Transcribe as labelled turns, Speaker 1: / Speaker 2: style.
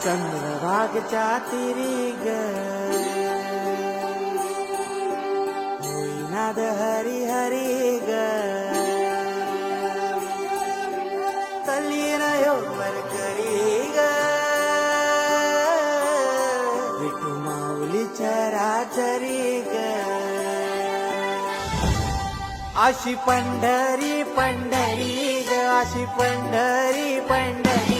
Speaker 1: चंद्रभागच्या तिरी ग होईनाद हरी हरी ग तल्लीनयो वरकरी ग विठू माऊली चराचरी ग अशी पंढरी पंढरी ग अशी पंढरी पंढरी